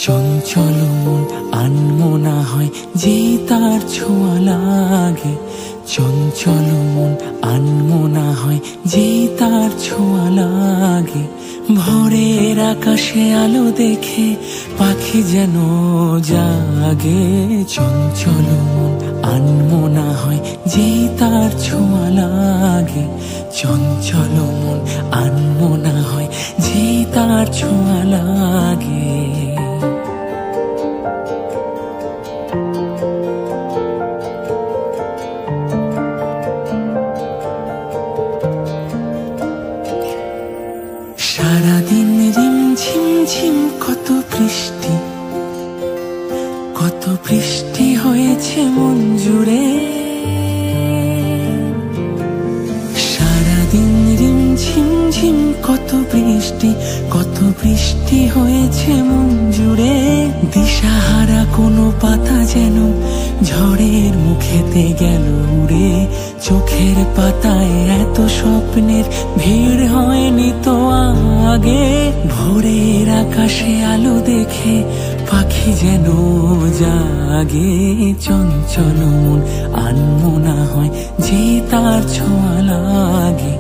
চঞ্চল মন আনমনা হয় যেই তার ছোঁয়া লাগে। চঞ্চল মন আনমনা হয় যেই তার ছোঁয়া লাগে। ভোরের আকাশে আলো দেখে পাখি যেন জাগে। চঞ্চল মন আনমনা হয় যেই তার ছোঁয়া লাগে। চঞ্চল মন আনমনা হয় যেই তার ছোঁয়া লাগে। সারাদিন রিমঝিম ঝিম কত বৃষ্টি, কত বৃষ্টি হয়েছে মন জুড়ে। সারাদিন রিমঝিম ঝিম কত বৃষ্টি, কত বৃষ্টি হয়েছে মন জুড়ে। দিশাহারা কোনো পাতা যেন ঝড়ের মুখেতে গেল উড়ে। চোখের পাতায় এত স্বপ্নের ভিড় হয়নি তো আগে। ভোরের আকাশে আলো দেখে পাখি যেন জাগে। চঞ্চল মন আনমনা হয় যে তার ছোঁয়া লাগে।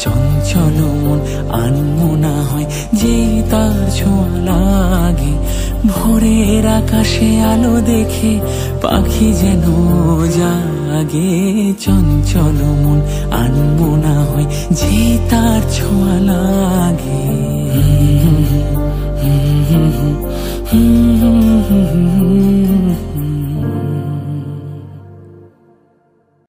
চঞ্চল মন আনমনা হয় যে তার ছোঁয়া লাগে। ভোরের আকাশে আলো দেখে পাখি যেন জাগে। চঞ্চল মন আনমনা হয় যে তার ছোঁয়া লাগে।